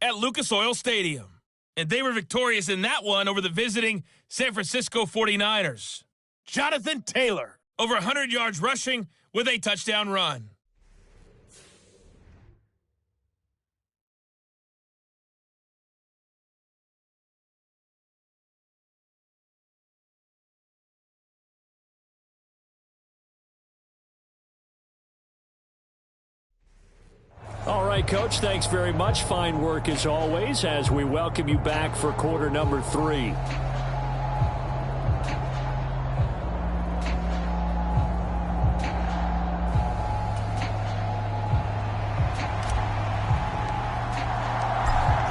at Lucas Oil Stadium. And they were victorious in that one over the visiting San Francisco 49ers. Jonathan Taylor, over 100 yards rushing with a touchdown run. All right, Coach, thanks very much. Fine work as always as we welcome you back for quarter number 3.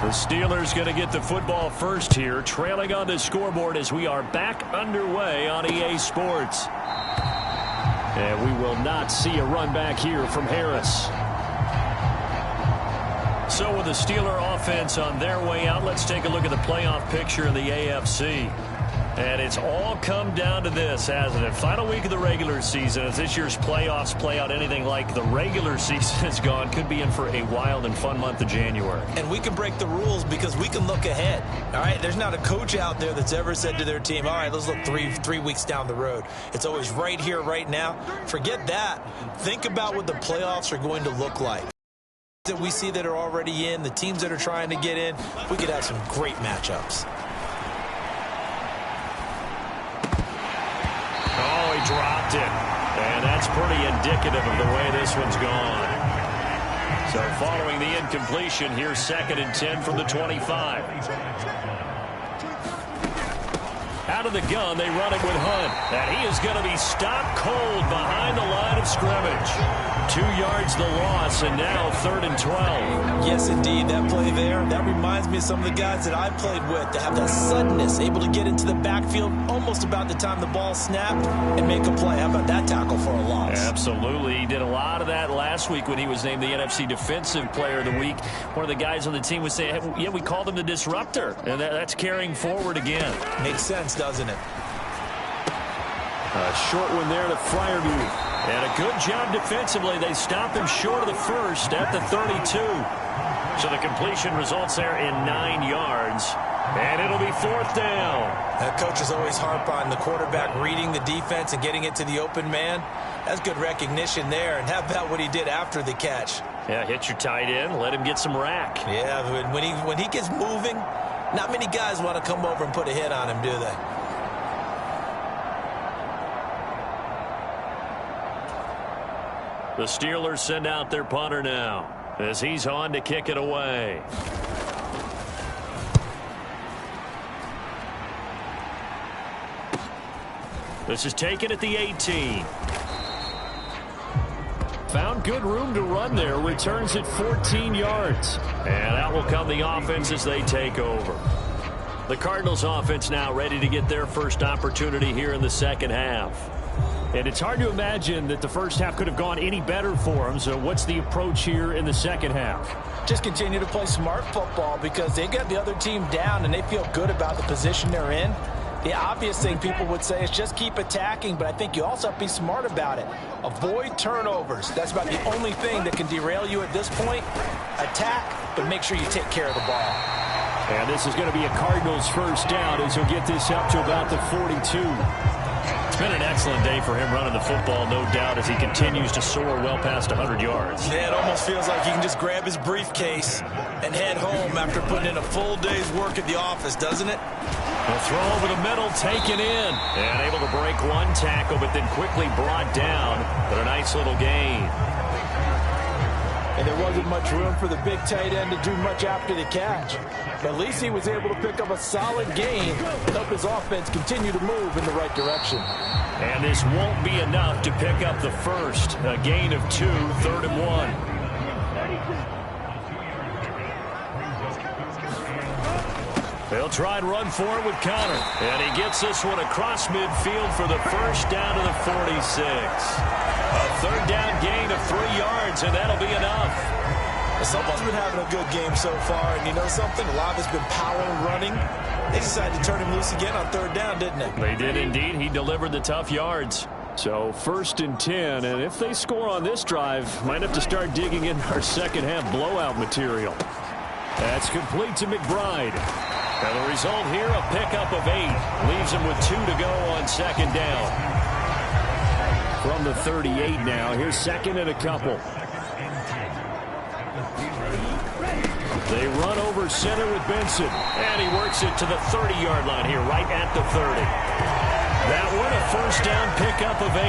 The Steelers going to get the football first here, trailing on the scoreboard as we are back underway on EA Sports. And we will not see a run back here from Harris. So with the Steeler offense on their way out, let's take a look at the playoff picture in the AFC. And it's all come down to this, hasn't it? Final week of the regular season. As this year's playoffs play out anything like the regular season has gone, could be in for a wild and fun month of January. And we can break the rules because we can look ahead. All right, there's not a coach out there that's ever said to their team, all right, let's look three weeks down the road. It's always right here, right now. Forget that. Think about what the playoffs are going to look like. That we see that are already in, the teams that are trying to get in, we could have some great matchups. Oh, he dropped it. And that's pretty indicative of the way this one's gone. So following the incompletion, here's 2nd and 10 from the 25. Out of the gun, they run it with Hunt. And he is going to be stopped cold behind the line of scrimmage. 2 yards the loss, and now 3rd and 12. Yes, indeed. That play there, that reminds me of some of the guys that I played with to have that suddenness, able to get into the backfield almost about the time the ball snapped and make a play. How about that tackle for a loss? Absolutely. He did a lot of that last week when he was named the NFC Defensive Player of the Week. One of the guys on the team was saying, hey, yeah, we called him the disruptor. And that's carrying forward again. Makes sense, doesn't it? A short one there to Fryermuth. And a good job defensively. They stop him short of the first at the 32. So the completion results there in 9 yards. And it'll be 4th down. Coaches always harp on the quarterback reading the defense and getting it to the open man. That's good recognition there. And how about what he did after the catch? Yeah, hit your tight end. Let him get some rack. Yeah, but when he gets moving, not many guys want to come over and put a hit on him, do they? The Steelers send out their punter now as he's on to kick it away. This is taken at the 18. Found good room to run there. Returns it 14 yards. And out will come the offense as they take over. The Cardinals offense now ready to get their first opportunity here in the second half. And it's hard to imagine that the first half could have gone any better for them. So what's the approach here in the second half? Just continue to play smart football because they got the other team down and they feel good about the position they're in. The obvious thing people would say is just keep attacking, but I think you also have to be smart about it. Avoid turnovers. That's about the only thing that can derail you at this point. Attack, but make sure you take care of the ball. And this is going to be a Cardinals first down as he'll get this up to about the 42. It's been an excellent day for him running the football, no doubt, as he continues to soar well past 100 yards. Yeah, it almost feels like he can just grab his briefcase and head home after putting in a full day's work at the office, doesn't it? A throw over the middle, taken in, and able to break one tackle, but then quickly brought down. But a nice little gain. And there wasn't much room for the big tight end to do much after the catch. But at least he was able to pick up a solid gain and help his offense continue to move in the right direction. And this won't be enough to pick up the first. A gain of 2, 3rd and 1. They'll try and run for it with Connor. And he gets this one across midfield for the first down to the 46. A 3rd down gain of 3 yards, and that'll be enough. Someone's been having a good game so far, and you know something? A lot has been power and running. They decided to turn him loose again on 3rd down, didn't they? They did indeed. He delivered the tough yards. So 1st and 10, and if they score on this drive, might have to start digging in our second half blowout material. That's complete to McBride. And the result here, a pickup of 8. Leaves him with 2 to go on second down. From the 38 now, here's second and a couple. They run over center with Benson. And he works it to the 30-yard line here, right at the 30. That one, a first down pickup of 8.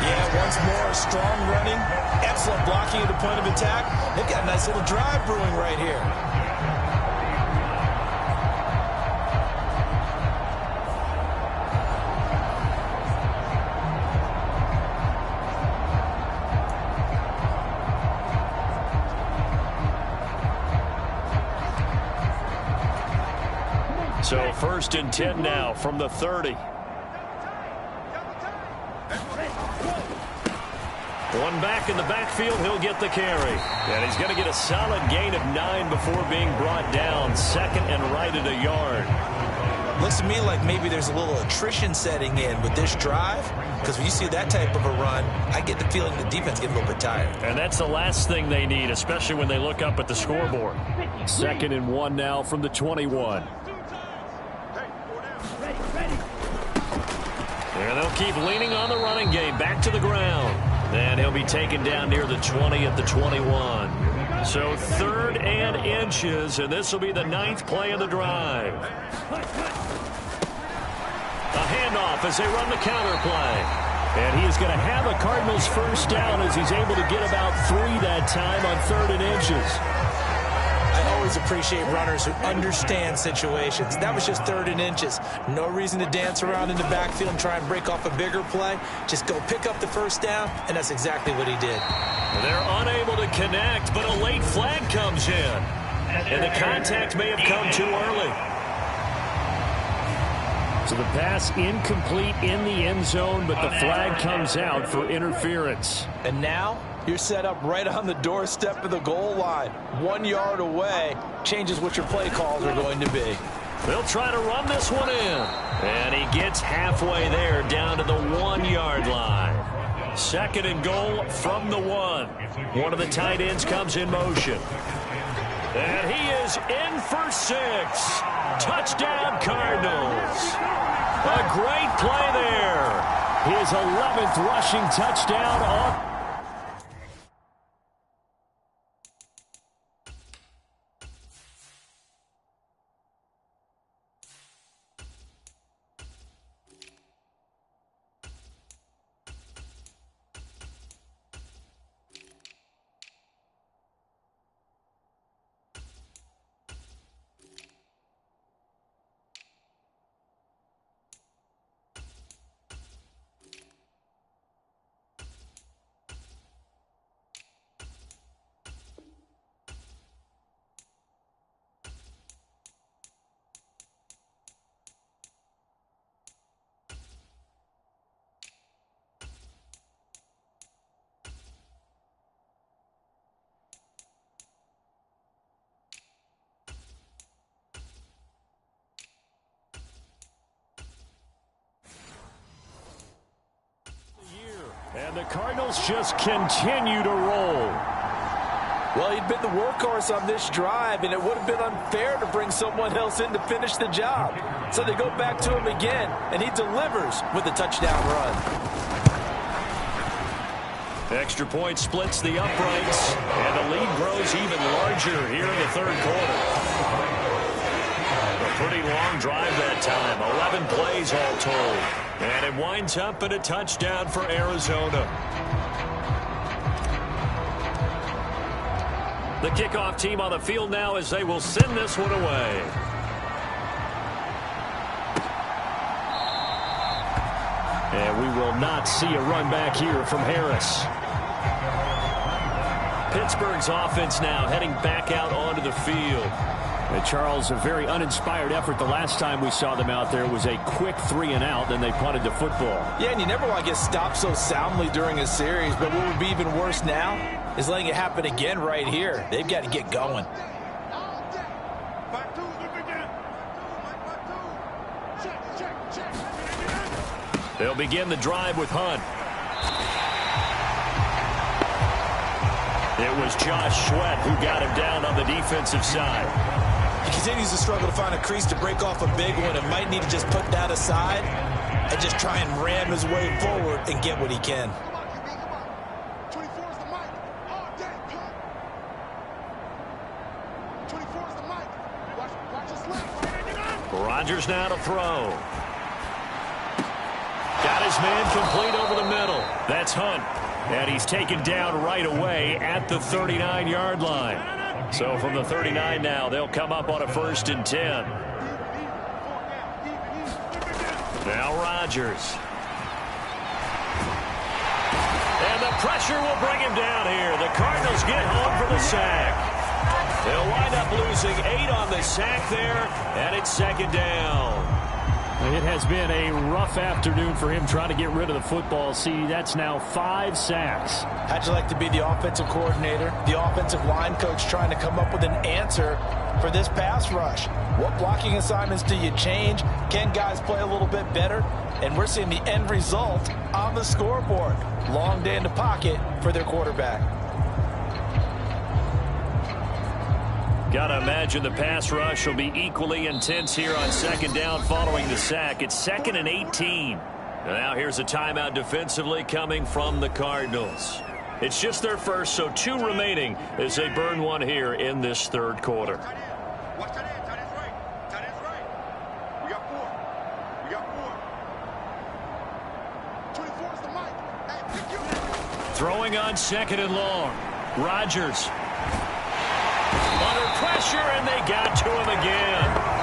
Yeah, once more, strong running, excellent blocking at the point of attack. They've got a nice little drive brewing right here. So first and 10 now from the 30. One back in the backfield, he'll get the carry. And he's going to get a solid gain of 9 before being brought down. Second and right at a yard. Looks to me like maybe there's a little attrition setting in with this drive, because when you see that type of a run, I get the feeling the defense gets a little bit tired. And that's the last thing they need, especially when they look up at the scoreboard. Second and 1 now from the 21. And they'll keep leaning on the running game. Back to the ground. And he'll be taken down near the 20 at the 21. So 3rd and inches, and this will be the 9th play of the drive. A handoff as they run the counter play. And he is going to have a Cardinals first down as he's able to get about 3 that time on 3rd and inches. I always appreciate runners who understand situations. That was just 3rd and inches. No reason to dance around in the backfield and try and break off a bigger play. Just go pick up the first down, and that's exactly what he did. They're unable to connect, but a late flag comes in. And the contact may have come too early. So the pass incomplete in the end zone, but the flag comes out for interference. And now you're set up right on the doorstep of the goal line. 1 yard away changes what your play calls are going to be. They'll try to run this one in. And he gets halfway there down to the 1 yard line. Second and goal from the 1. One of the tight ends comes in motion. And he is in for 6. Touchdown, Cardinals. A great play there. His 11th rushing touchdown on. And the Cardinals just continue to roll. Well, he'd been the workhorse on this drive, and it would have been unfair to bring someone else in to finish the job. So they go back to him again, and he delivers with a touchdown run. Extra point splits the uprights, and the lead grows even larger here in the 3rd quarter. A pretty long drive that time, 11 plays all told. And it winds up in a touchdown for Arizona. The kickoff team on the field now as they will send this one away. And we will not see a run back here from Harris. Pittsburgh's offense now heading back out onto the field. And Charles, a very uninspired effort. The last time we saw them out there was a quick 3 and out, then they punted the football. Yeah, and you never want to get stopped so soundly during a series, but what would be even worse now is letting it happen again right here. They've got to get going. They'll begin the drive with Hunt. It was Josh Sweat who got him down on the defensive side. He continues to struggle to find a crease to break off a big one and might need to just put that aside and just try and ram his way forward and get what he can. Rodgers now to throw. Got his man complete over the middle. That's Hunt. And he's taken down right away at the 39-yard line. So from the 39 now, they'll come up on a 1st and 10. Now Rodgers. And the pressure will bring him down here. The Cardinals get home for the sack. They'll wind up losing 8 on the sack there, and it's 2nd down. It has been a rough afternoon for him trying to get rid of the football. See, that's now 5 sacks. How'd you like to be the offensive coordinator, the offensive line coach trying to come up with an answer for this pass rush? What blocking assignments do you change? Can guys play a little bit better? And we're seeing the end result on the scoreboard. Long day in the pocket for their quarterback. Got to imagine the pass rush will be equally intense here on 2nd down following the sack. It's 2nd and 18. Now here's a timeout defensively coming from the Cardinals. It's just their first, so 2 remaining as they burn one here in this 3rd quarter. Throwing on 2nd and long. Rodgers. Under pressure, and they got to him again.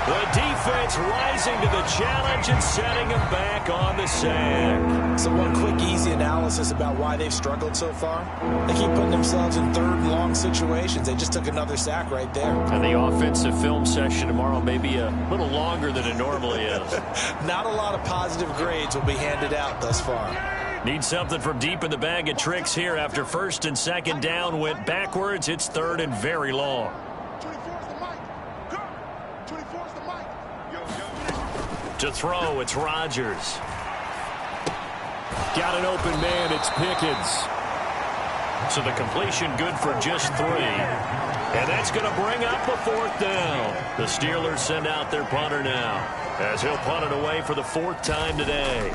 The defense rising to the challenge and setting him back on the sack. So one quick, easy analysis about why they've struggled so far. They keep putting themselves in 3rd and long situations. They just took another sack right there. And the offensive film session tomorrow may be a little longer than it normally is. Not a lot of positive grades will be handed out thus far. Need something from deep in the bag of tricks here after 1st and 2nd down went backwards. It's 3rd and very long. To throw, it's Rodgers. Got an open man, it's Pickens. So the completion good for just 3. And that's going to bring up a 4th down. The Steelers send out their punter now, as he'll punt it away for the 4th time today.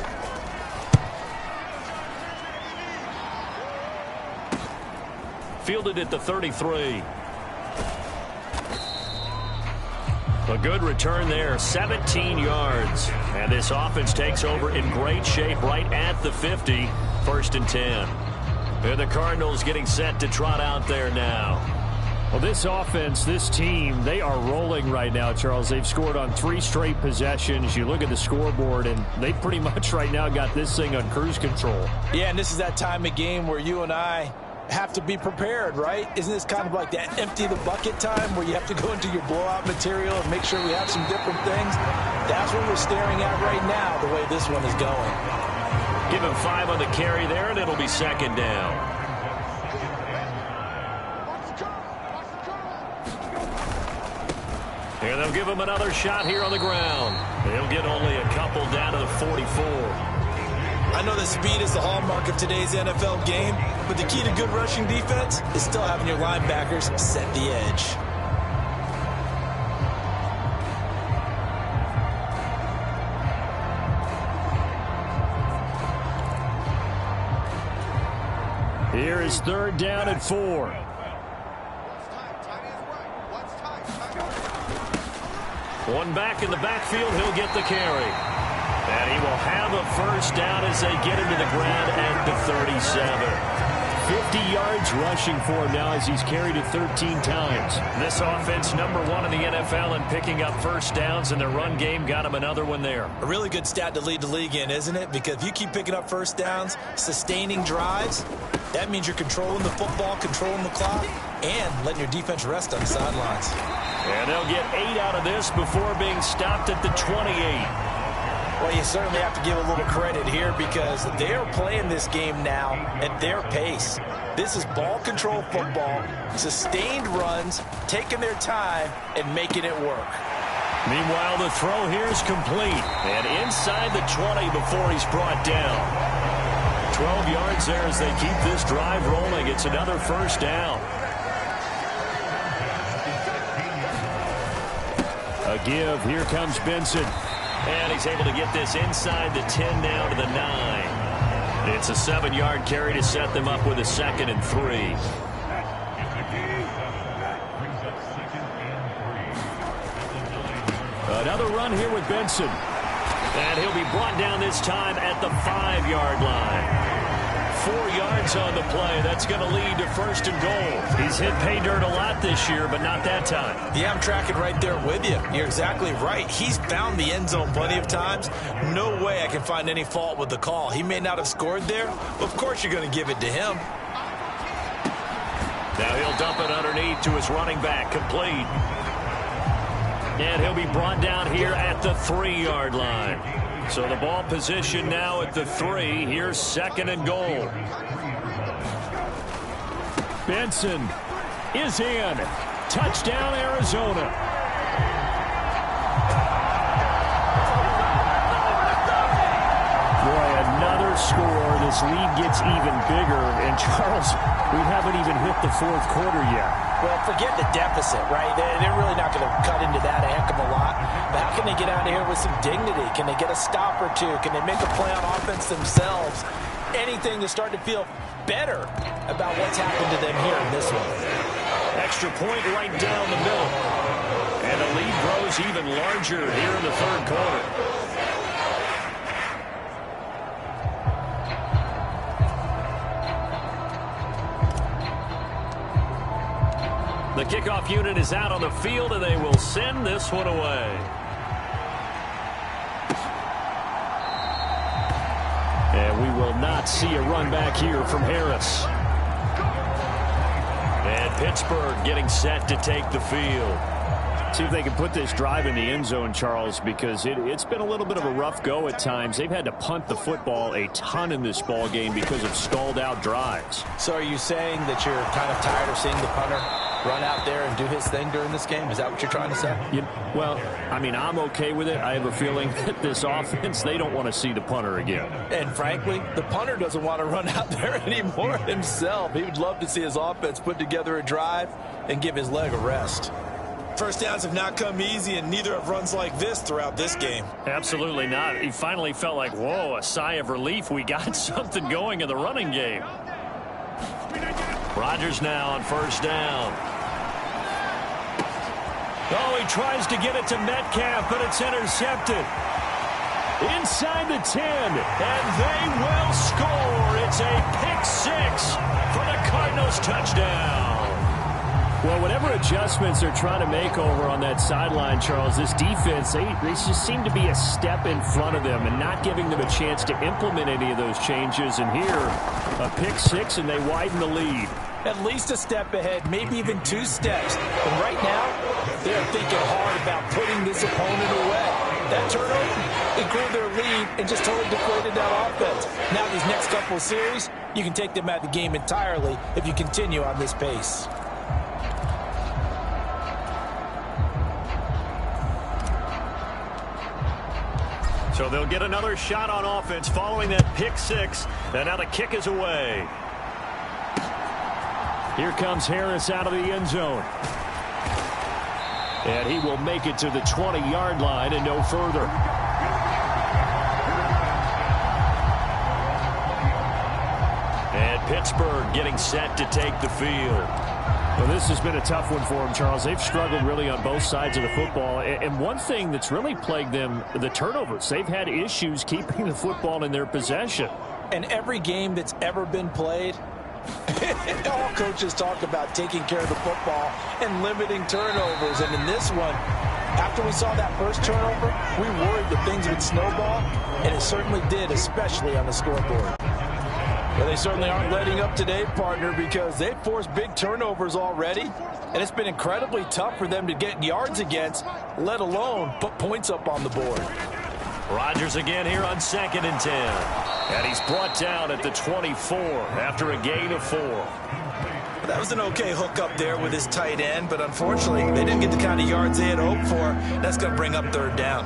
Fielded at the 33. A good return there, 17 yards. And this offense takes over in great shape right at the 50. 1st and 10. And the Cardinals getting set to trot out there now. Well, this offense, this team, they are rolling right now, Charles. They've scored on 3 straight possessions. You look at the scoreboard, and they pretty much right now got this thing on cruise control. Yeah, and this is that time of game where you and I have to be prepared, right? Isn't this kind of like that empty the bucket time where you have to go into your blowout material and make sure we have some different things? That's what we're staring at right now, the way this one is going. Give him 5 on the carry there, and it'll be 2nd down. And they'll give him another shot here on the ground. They'll get only a couple down to the 44. I know that speed is the hallmark of today's NFL game, but the key to good rushing defense is still having your linebackers set the edge. Here is 3rd down and 4. One back in the backfield, he'll get the carry. And he will have a 1st down as they get into the ground at the 37. 50 yards rushing for him now as he's carried it 13 times. This offense, number 1 in the NFL in picking up 1st downs, and their run game got him another one there. A really good stat to lead the league in, isn't it? Because if you keep picking up 1st downs, sustaining drives, that means you're controlling the football, controlling the clock, and letting your defense rest on the sidelines. And they'll get 8 out of this before being stopped at the 28. Well, you certainly have to give a little credit here because they are playing this game now at their pace. This is ball control football, sustained runs, taking their time, and making it work. Meanwhile, the throw here is complete. And inside the 20 before he's brought down. 12 yards there as they keep this drive rolling. It's another first down. A give. Here comes Benson. And he's able to get this inside the 10 now to the 9. It's a 7-yard carry to set them up with a 2nd and 3. Another run here with Benson. And he'll be brought down this time at the 5-yard line. 4 yards on the play. That's going to lead to 1st and goal. He's hit pay dirt a lot this year, but not that time. Yeah, I'm tracking right there with you. You're exactly right. He's found the end zone plenty of times. No way I can find any fault with the call. He may not have scored there, but of course you're going to give it to him. Now he'll dump it underneath to his running back, complete. And he'll be brought down here at the 3-yard line. So the ball position now at the 3. Here's 2nd and goal. Benson is in. Touchdown, Arizona. Boy, another score. This lead gets even bigger. And, Charles, we haven't even hit the 4th quarter yet. Well, forget the deficit, right? They're really not going to cut into that a heck of a lot. But how can they get out of here with some dignity? Can they get a stop or two? Can they make a play on offense themselves? Anything to start to feel better about what's happened to them here in this one. Extra point right down the middle. And the lead grows even larger here in the 3rd quarter. The kickoff unit is out on the field, and they will send this one away. And we will not see a run back here from Harris. And Pittsburgh getting set to take the field. See if they can put this drive in the end zone, Charles, because it's been a little bit of a rough go at times. They've had to punt the football a ton in this ball game because of stalled-out drives. So are you saying that you're kind of tired of seeing the punter run out there and do his thing during this game? Is that what you're trying to say? Well, I mean, I'm okay with it. I have a feeling that this offense, they don't want to see the punter again. And frankly, the punter doesn't want to run out there anymore himself. He would love to see his offense put together a drive and give his leg a rest. First downs have not come easy, and neither have runs like this throughout this game. Absolutely not. He finally felt like, whoa, a sigh of relief. We got something going in the running game. Rodgers now on 1st down. Oh, he tries to get it to Metcalf, but it's intercepted. Inside the 10. And they will score. It's a pick-6 for the Cardinals touchdown. Well, whatever adjustments they're trying to make over on that sideline, Charles, this defense, they just seem to be a step in front of them and not giving them a chance to implement any of those changes. And here, a pick-6, and they widen the lead. At least a step ahead, maybe even 2 steps. And right now, they're thinking hard about putting this opponent away. That turnover, it grew their lead and just totally depleted that offense. Now these next couple of series, you can take them out of the game entirely if you continue on this pace. So they'll get another shot on offense following that pick-6. And now the kick is away. Here comes Harris out of the end zone. And he will make it to the 20-yard line and no further. And Pittsburgh getting set to take the field. Well, this has been a tough one for them, Charles. They've struggled really on both sides of the football. And one thing that's really plagued them, the turnovers. They've had issues keeping the football in their possession. And every game that's ever been played, all coaches talk about taking care of the football and limiting turnovers. And in this one, after we saw that first turnover, we worried that things would snowball, and it certainly did, especially on the scoreboard. Well, they certainly aren't letting up today, partner, because they've forced big turnovers already, and it's been incredibly tough for them to get yards against, let alone put points up on the board. Rodgers again here on 2nd and 10. And he's brought down at the 24 after a gain of 4. That was an okay hook up there with his tight end, but unfortunately, they didn't get the kind of yards they had hoped for. That's going to bring up 3rd down.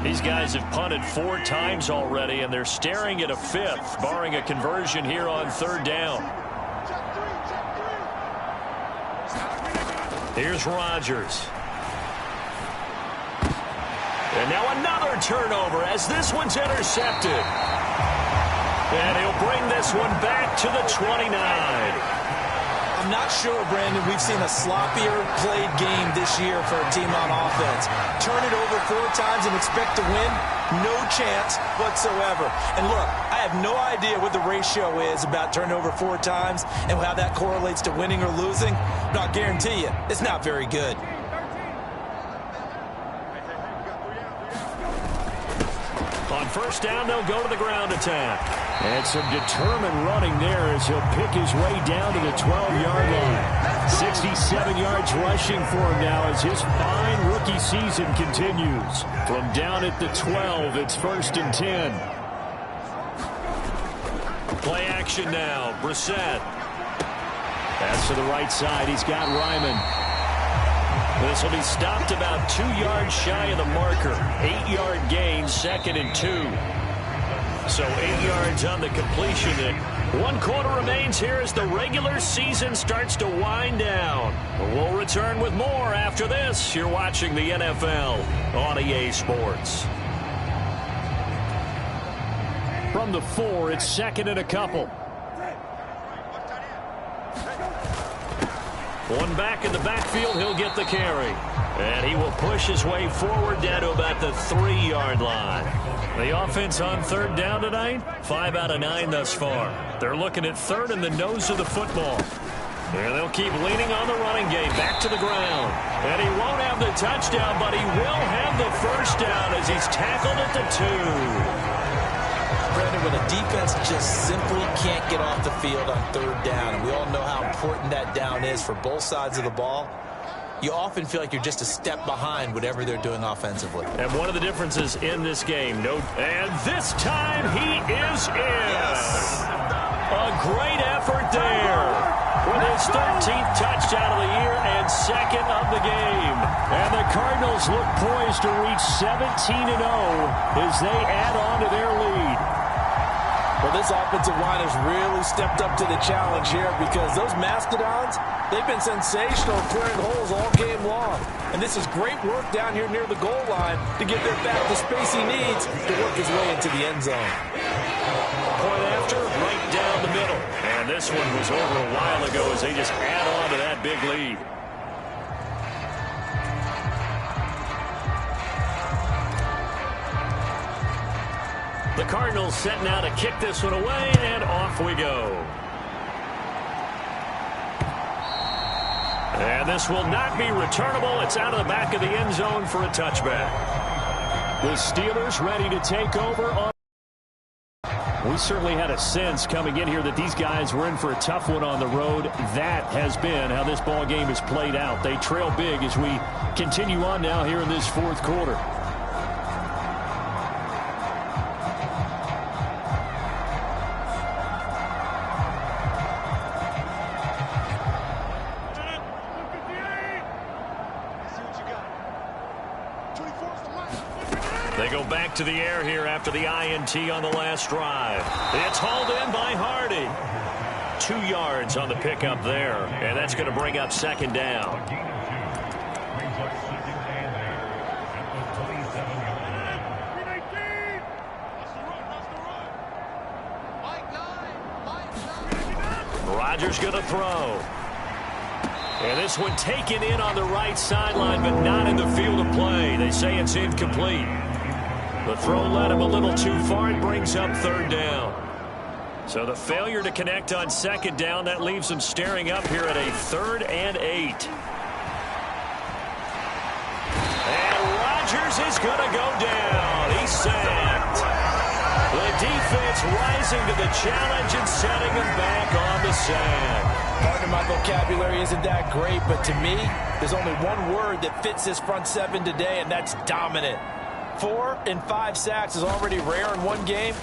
These guys have punted 4 times already, and they're staring at a 5th, barring a conversion here on 3rd down. Here's Rodgers. And now another turnover as this one's intercepted. And he'll bring this one back to the 29. I'm not sure, Brandon, we've seen a sloppier played game this year for a team on offense. Turn it over 4 times and expect to win? No chance whatsoever. And look, I have no idea what the ratio is about turnover 4 times and how that correlates to winning or losing. But I'll guarantee you, it's not very good. On 1st down, they'll go to the ground attack. And some determined running there as he'll pick his way down to the 12-yard line. 67 yards rushing for him now as his fine rookie season continues. From down at the 12, it's 1st and 10. Play action now. Brissett. Pass to the right side. He's got Ryman. This will be stopped about 2 yards shy of the marker. 8-yard gain, 2nd and 2. So 8 yards on the completion. And 1 quarter remains here as the regular season starts to wind down. We'll return with more after this. You're watching the NFL on EA Sports. From the 4, it's 2nd and a couple. One back in the backfield, he'll get the carry. And he will push his way forward down to about the 3-yard line. The offense on 3rd down tonight, 5 out of 9 thus far. They're looking at 3rd in the nose of the football. And they'll keep leaning on the running game, back to the ground. And he won't have the touchdown, but he will have the 1st down as he's tackled at the 2. Brandon, when a defense just simply can't get off the field on 3rd down, and we all know how important that down is for both sides of the ball, you often feel like you're just a step behind whatever they're doing offensively. And one of the differences in this game, and this time he is in. Yes. A great effort there with his 13th touchdown of the year and 2nd of the game. And the Cardinals look poised to reach 17-0 as they add on to their lead. Well, this offensive line has really stepped up to the challenge here because those Mastodons, they've been sensational clearing holes all game long. And this is great work down here near the goal line to give their back the space he needs to work his way into the end zone. Point after, right down the middle. And this one was over a while ago as they just add on to that big lead. The Cardinals set now to kick this one away, and off we go. And this will not be returnable. It's out of the back of the end zone for a touchback. The Steelers ready to take over on. We certainly had a sense coming in here that these guys were in for a tough one on the road. That has been how this ball game has played out. They trail big as we continue on now here in this 4th quarter. They go back to the air here after the INT on the last drive. It's hauled in by Hardy. 2 yards on the pickup there, and that's going to bring up 2nd down. Rodgers going to throw. And this one taken in on the right sideline, but not in the field of play. They say it's incomplete. The throw led him a little too far. It brings up 3rd down. So the failure to connect on 2nd down, that leaves them staring up here at a 3rd and 8. And Rodgers is going to go down. He's sacked. The defense rising to the challenge and setting him back on the sack. Part of my vocabulary isn't that great, but to me, there's only one word that fits this front 7 today, and that's dominant. 4 and 5 sacks is already rare in one game.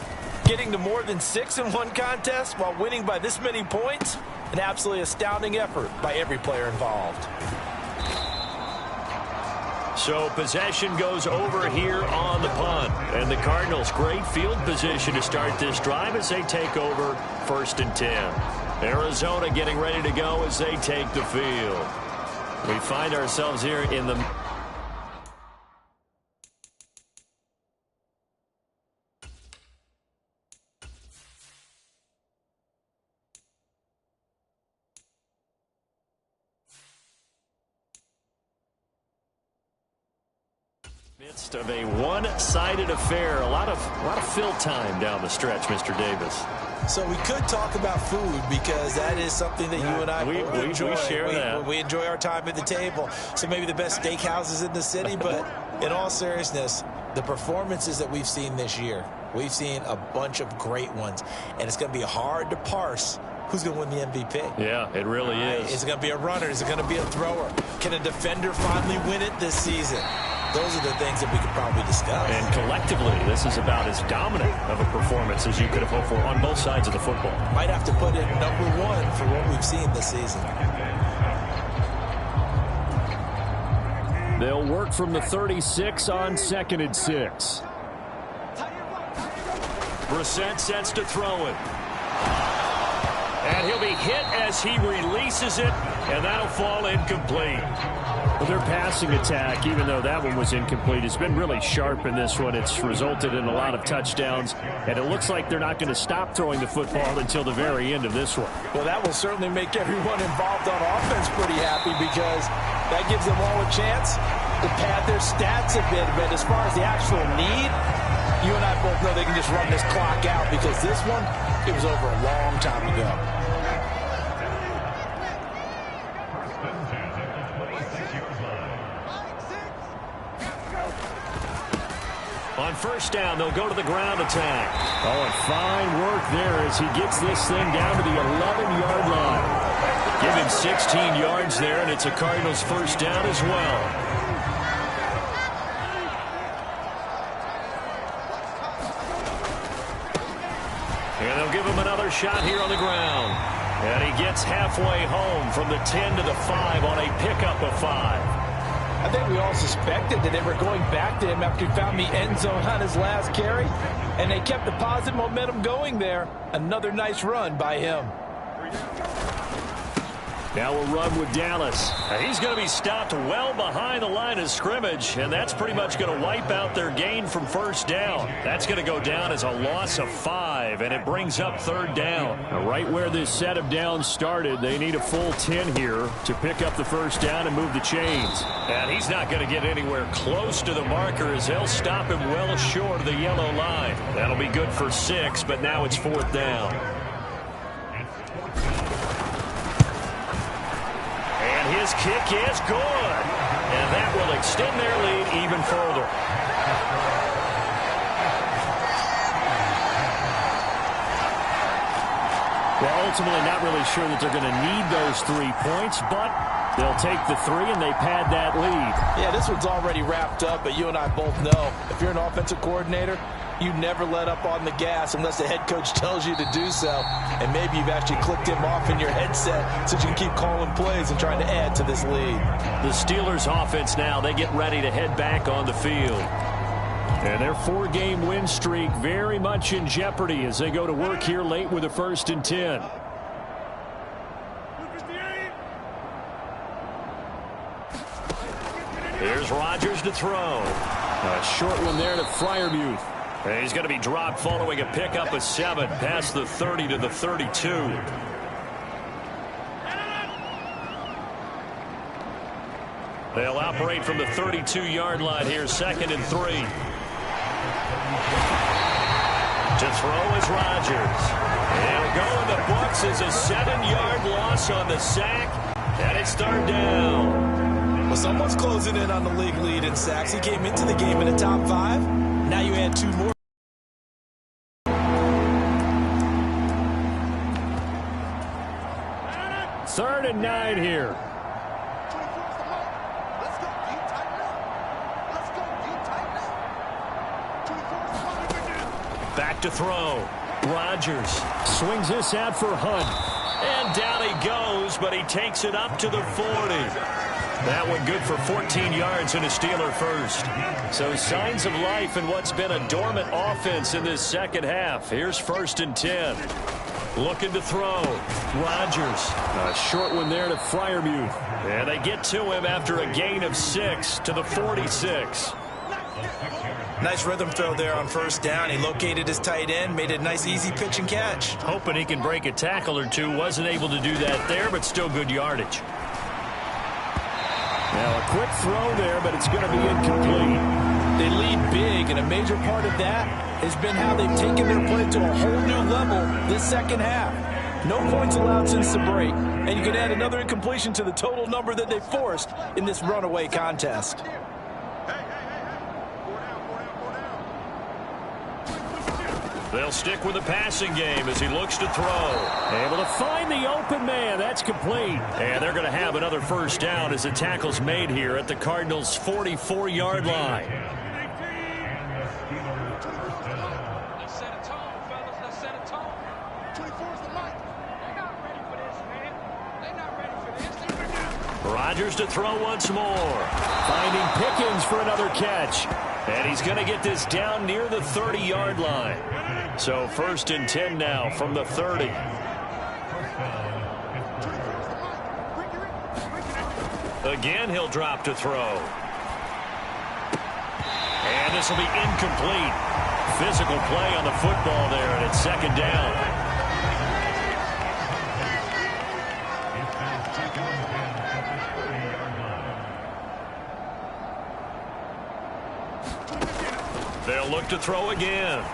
Getting to more than 6 in one contest while winning by this many points, an absolutely astounding effort by every player involved. So possession goes over here on the punt. And the Cardinals, great field position to start this drive as they take over 1st and 10. Arizona getting ready to go as they take the field. We find ourselves here in the... midst of a one-sided affair. A lot of fill time down the stretch, Mr. Davis. So we could talk about food because that is something that you and I enjoy. We share that. We enjoy our time at the table. So maybe the best steakhouses in the city, but in all seriousness, the performances that we've seen this year, we've seen a bunch of great ones, and it's going to be hard to parse who's going to win the MVP. Yeah, it really is. Is it going to be a runner? Is it going to be a thrower? Can a defender finally win it this season? Those are the things that we could probably discuss. And collectively, this is about as dominant of a performance as you could have hoped for on both sides of the football. Might have to put it #1 for what we've seen this season. They'll work from the 36 on 2nd and 6. Brissett sets to throw it. And he'll be hit as he releases it, and that'll fall incomplete. Well, their passing attack, even though that one was incomplete, has been really sharp in this one. It's resulted in a lot of touchdowns, and it looks like they're not going to stop throwing the football until the very end of this one. Well, that will certainly make everyone involved on offense pretty happy because that gives them all a chance to pad their stats a bit. But as far as the actual need, you and I both know they can just run this clock out because this one, it was over a long time ago. On 1st down, they'll go to the ground attack. Oh, and fine work there as he gets this thing down to the 11-yard line. Give him 16 yards there, and it's a Cardinals 1st down as well. And they'll give him another shot here on the ground. And he gets halfway home from the 10 to the 5 on a pickup of 5. I think we all suspected that they were going back to him after he found the end zone on his last carry, and they kept the positive momentum going there. Another nice run by him. Now we'll run with Dallas. He's going to be stopped well behind the line of scrimmage, and that's pretty much going to wipe out their gain from 1st down. That's going to go down as a loss of 5, and it brings up 3rd down. Now, right where this set of downs started, they need a full 10 here to pick up the 1st down and move the chains. And he's not going to get anywhere close to the marker as they'll stop him well short of the yellow line. That'll be good for 6, but now it's 4th down. His kick is good, and that will extend their lead even further. Well, ultimately not really sure that they're going to need those 3 points, but they'll take the 3 and they pad that lead. Yeah, this one's already wrapped up, but you and I both know if you're an offensive coordinator, you never let up on the gas unless the head coach tells you to do so. And maybe you've actually clicked him off in your headset so you can keep calling plays and trying to add to this lead. The Steelers offense now, they get ready to head back on the field. And their 4-game win streak very much in jeopardy as they go to work here late with a 1st and 10. Here's Rodgers to throw. A short one there to Freiermuth. And he's going to be dropped following a pickup of 7 past the 30 to the 32. They'll operate from the 32-yard line here, 2nd and 3. To throw is Rodgers. And go in the books is a 7-yard loss on the sack. And it's 3rd down. Well, someone's closing in on the league lead in sacks. He came into the game in the top 5. Now you add 2 more. Third and 9 here. Back to throw. Rodgers Swings this out for Hunt. And down he goes, but he takes it up to the 40. That one good for 14 yards and a Steeler first. So signs of life in what's been a dormant offense in this second half. Here's 1st and 10. Looking to throw. Rodgers. A short one there to Freiermuth. And they get to him after a gain of 6 to the 46. Nice rhythm throw there on 1st down. He located his tight end, made a nice easy pitch and catch. Hoping he can break a tackle or two. Wasn't able to do that there, but still good yardage. Now a quick throw there, but it's going to be incomplete. They lead big, and a major part of that has been how they've taken their play to a whole new level this second half. No points allowed since the break, and you can add another incompletion to the total number that they forced in this runaway contest. They'll stick with the passing game as he looks to throw. Able to find the open man. That's complete. And they're going to have another 1st down as the tackle's made here at the Cardinals' 44-yard line. Let's set a tone, fellas. Let's set a tone. 24's the mic. They're not ready for this, man. They're not ready for this. Rodgers to throw once more. Finding Pickens for another catch. And he's going to get this down near the 30-yard line. So 1st and 10 now from the 30. Again, he'll drop to throw. And this will be incomplete. Physical play on the football there, and it's 2nd down. They'll look to throw again.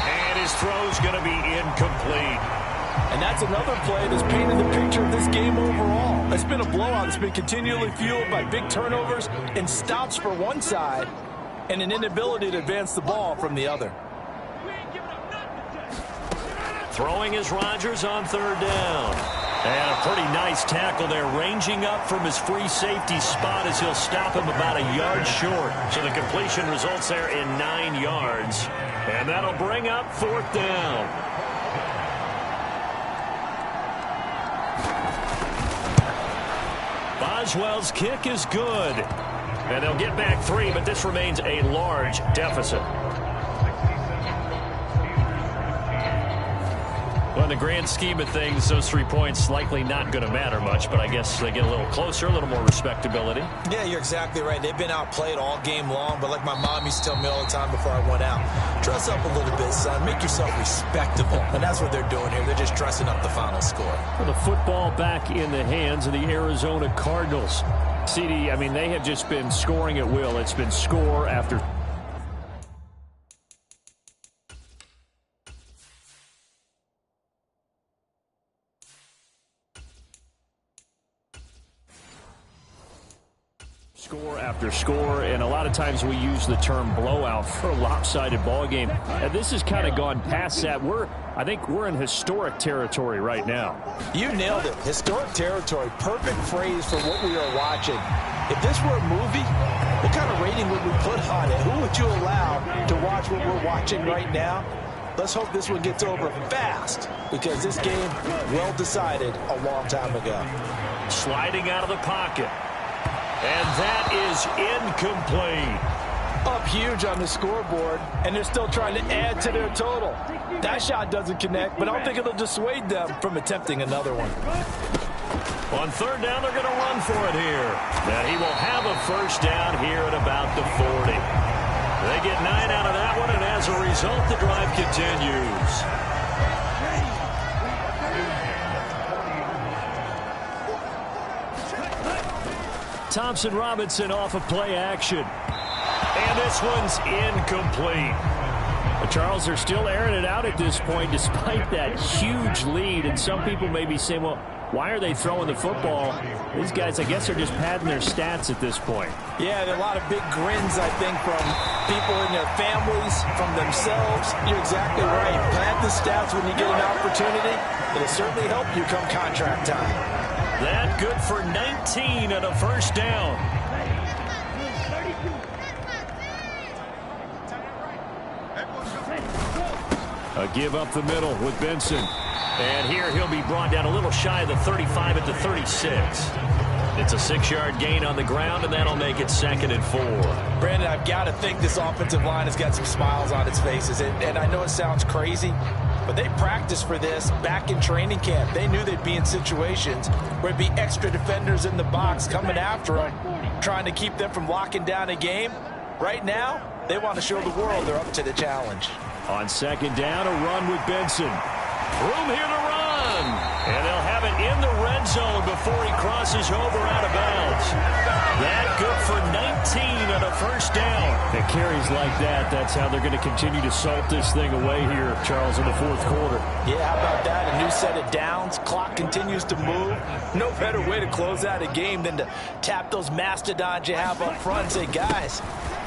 And his throw's going to be incomplete. And that's another play that's painted the picture of this game overall. It's been a blowout that's been continually fueled by big turnovers and stops for one side and an inability to advance the ball from the other. Throwing is Rodgers on 3rd down. And a pretty nice tackle there, ranging up from his free safety spot as he'll stop him about a yard short. So the completion results there in 9 yards. And that'll bring up 4th down. Boswell's kick is good. And they'll get back 3, but this remains a large deficit. Well, in the grand scheme of things, those 3 points likely not going to matter much, but I guess they get a little closer, a little more respectability. Yeah, you're exactly right. They've been outplayed all game long, but like my mom used to tell me all the time before I went out, dress up a little bit, son. Make yourself respectable. And that's what they're doing here. They're just dressing up the final score. Well, the football back in the hands of the Arizona Cardinals. CD, I mean, they have just been scoring at will. It's been score after score after score, and a lot of times we use the term blowout for a lopsided ball game. And this has kind of gone past that. I think we're in historic territory right now. You nailed it. Historic territory. Perfect phrase for what we are watching. If this were a movie, what kind of rating would we put on it? Who would you allow to watch what we're watching right now? Let's hope this one gets over fast, because this game, well decided a long time ago. Sliding out of the pocket. And that is incomplete. Up huge on the scoreboard, and they're still trying to add to their total. That shot doesn't connect, but I don't think it'll dissuade them from attempting another one. On 3rd down, they're going to run for it here. Now, he will have a 1st down here at about the 40. They get 9 out of that one, and as a result, the drive continues. Thompson Robinson off of play action. And this one's incomplete. But Charles, they're still airing it out at this point despite that huge lead. And some people may be saying, well, why are they throwing the football? These guys, I guess, are just padding their stats at this point. Yeah, there are a lot of big grins, I think, from people in their families, from themselves. You're exactly right. Pad the stats when you get an opportunity. It'll certainly help you come contract time. That good for 19 and a 1st down. A give up the middle with Benson. And here he'll be brought down a little shy of the 35 at the 36. It's a 6-yard gain on the ground, and that'll make it 2nd and 4. Brandon, I've got to think this offensive line has got some smiles on its faces. And I know it sounds crazy, but they practiced for this back in training camp. They knew they'd be in situations where it'd be extra defenders in the box coming after them, trying to keep them from locking down a game. Right now, they want to show the world they're up to the challenge. On 2nd down, a run with Benson. Room here to run. And they'll have it in the red zone before he crosses over out of bounds. That good for 19 on a first down. And carries like that, that's how they're going to continue to salt this thing away here, Charles, in the 4th quarter. Yeah, how about that? A new set of downs. Clock continues to move. No better way to close out a game than to tap those mastodons you have up front and say, guys,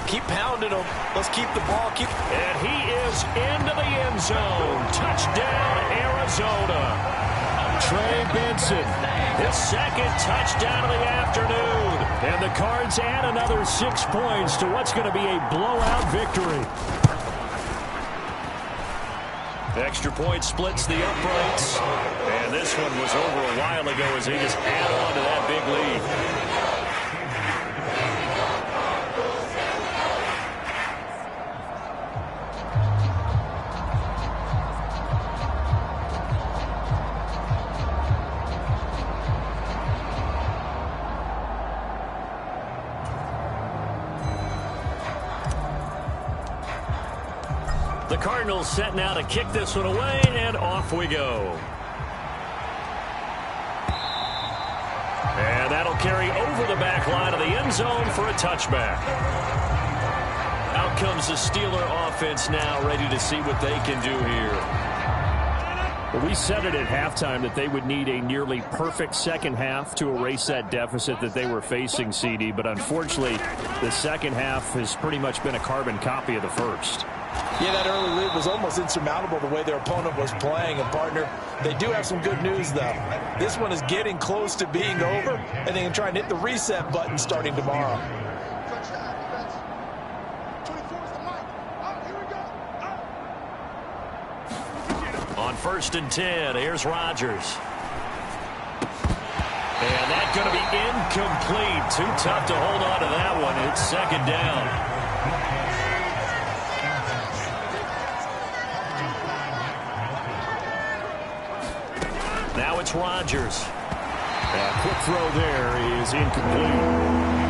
keep pounding them. Let's keep the ball. And he is into the end zone. Touchdown, Arizona. Trey Benson, his 2nd touchdown of the afternoon. And the Cards add another 6 points to what's going to be a blowout victory. Extra point splits the uprights. And this one was over a while ago as they just add on to that big lead. The Cardinals set now to kick this one away, and off we go. And that'll carry over the back line of the end zone for a touchback. Out comes the Steeler offense now, ready to see what they can do here. Well, we said it at halftime that they would need a nearly perfect second half to erase that deficit that they were facing, CD. But unfortunately, the second half has pretty much been a carbon copy of the first. Yeah, that early lead was almost insurmountable the way their opponent was playing. And, partner, they do have some good news, though. This one is getting close to being over, and they can try and hit the reset button starting tomorrow. On 1st and 10, here's Rodgers. And that's going to be incomplete. Too tough to hold on to that one. It's 2nd down. Now it's Rodgers. A quick throw there is incomplete.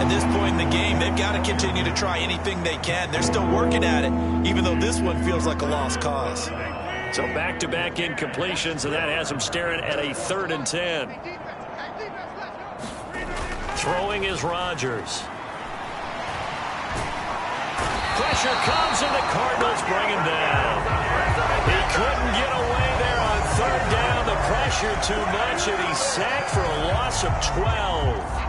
At this point in the game, they've got to continue to try anything they can. They're still working at it, even though this one feels like a lost cause. So back-to-back incompletions, and that has them staring at a 3rd and 10. Throwing is Rodgers. Pressure comes, and the Cardinals bring him down. He couldn't get away there on 3rd down. The pressure too much, and he's sacked for a loss of 12.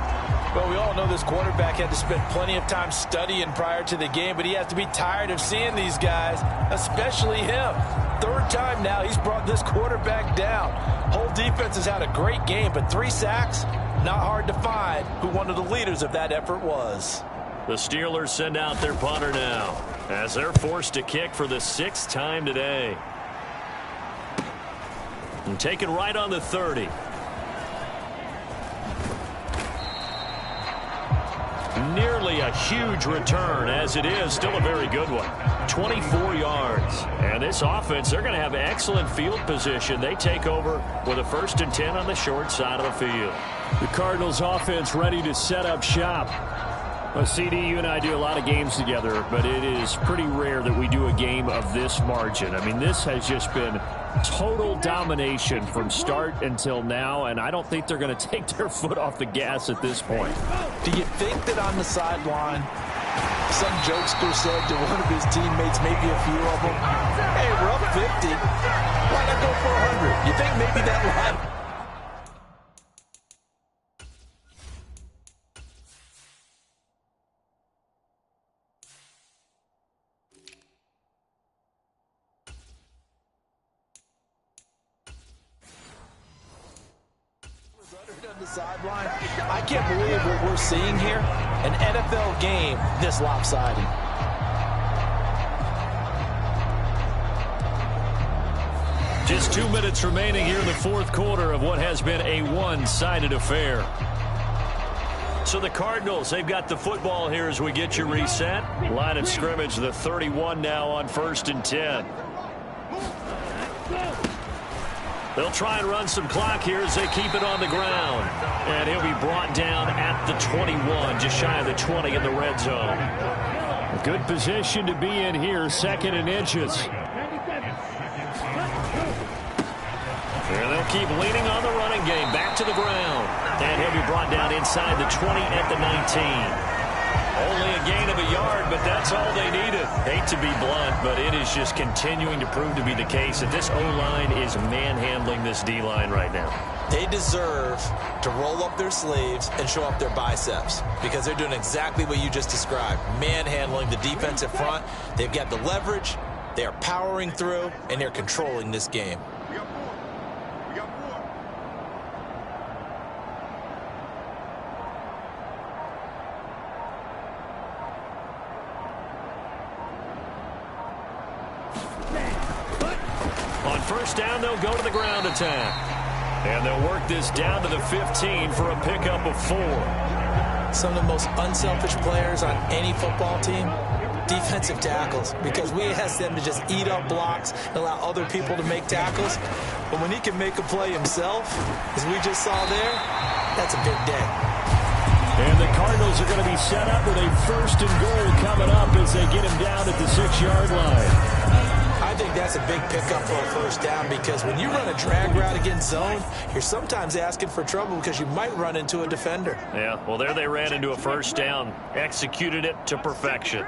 Well, we all know this quarterback had to spend plenty of time studying prior to the game, but he has to be tired of seeing these guys, especially him. 3rd time now he's brought this quarterback down. Whole defense has had a great game, but 3 sacks, not hard to find who one of the leaders of that effort was. The Steelers send out their punter now as they're forced to kick for the 6th time today. And taken right on the 30. Nearly a huge return, as it is still a very good one. 24 yards. And this offense, they're going to have excellent field position. They take over with a 1st and 10 on the short side of the field. The Cardinals offense ready to set up shop. Well, CD, you and I do a lot of games together, but it is pretty rare that we do a game of this margin. I mean, this has just been total domination from start until now, and I don't think they're going to take their foot off the gas at this point. Do you think that on the sideline, some jokester said to one of his teammates, maybe a few of them, hey, we're up 50. Why not go for 100? You think maybe that line... on the sideline. I can't believe what we're seeing here. An NFL game this lopsided. Just 2 minutes remaining here in the 4th quarter of what has been a one-sided affair. So the Cardinals, they've got the football here as we get you reset. Line of scrimmage, the 31 now on 1st and 10. They'll try and run some clock here as they keep it on the ground. And he'll be brought down at the 21, just shy of the 20 in the red zone. A good position to be in here, 2nd and inches. And they'll keep leaning on the running game. Back to the ground. And he'll be brought down inside the 20 at the 19. Only a gain of a yard, but that's all they needed. Hate to be blunt, but it is just continuing to prove to be the case that this O-line is manhandling this D-line right now. They deserve to roll up their sleeves and show up their biceps because they're doing exactly what you just described, manhandling the defensive front. They've got the leverage, they're powering through, and they're controlling this game. On 1st down, they'll go to the ground attack. And they'll work this down to the 15 for a pickup of 4. Some of the most unselfish players on any football team, defensive tackles, because we ask them to just eat up blocks and allow other people to make tackles. But when he can make a play himself, as we just saw there, that's a big day. And the Cardinals are going to be set up with a 1st and goal coming up as they get him down at the 6-yard line. I think that's a big pickup for a 1st down because when you run a drag route against zone, you're sometimes asking for trouble because you might run into a defender. Yeah, well, there they ran into a 1st down, executed it to perfection.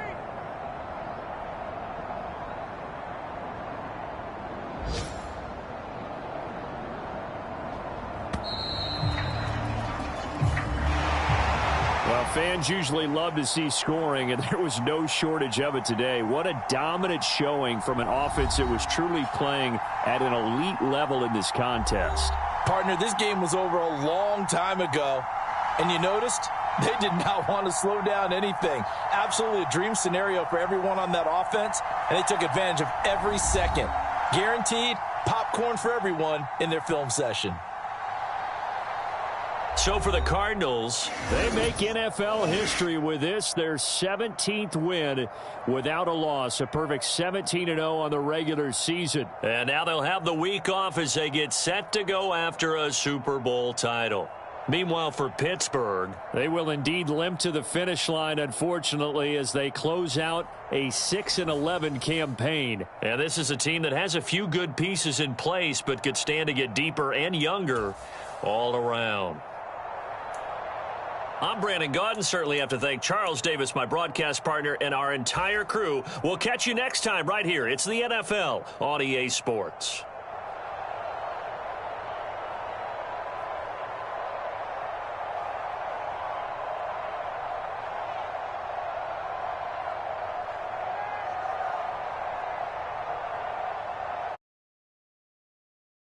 Well, fans usually love to see scoring, and there was no shortage of it today. What a dominant showing from an offense that was truly playing at an elite level in this contest. Partner, this game was over a long time ago, and you noticed they did not want to slow down anything. Absolutely a dream scenario for everyone on that offense, and they took advantage of every second. Guaranteed popcorn for everyone in their film session. So for the Cardinals, they make NFL history with this, their 17th win without a loss, a perfect 17-0 on the regular season. And now they'll have the week off as they get set to go after a Super Bowl title. Meanwhile, for Pittsburgh, they will indeed limp to the finish line, unfortunately, as they close out a 6-11 campaign. And this is a team that has a few good pieces in place, but could stand to get deeper and younger all around. I'm Brandon Gaudin. Certainly have to thank Charles Davis, my broadcast partner, and our entire crew. We'll catch you next time right here. It's the NFL on EA Sports.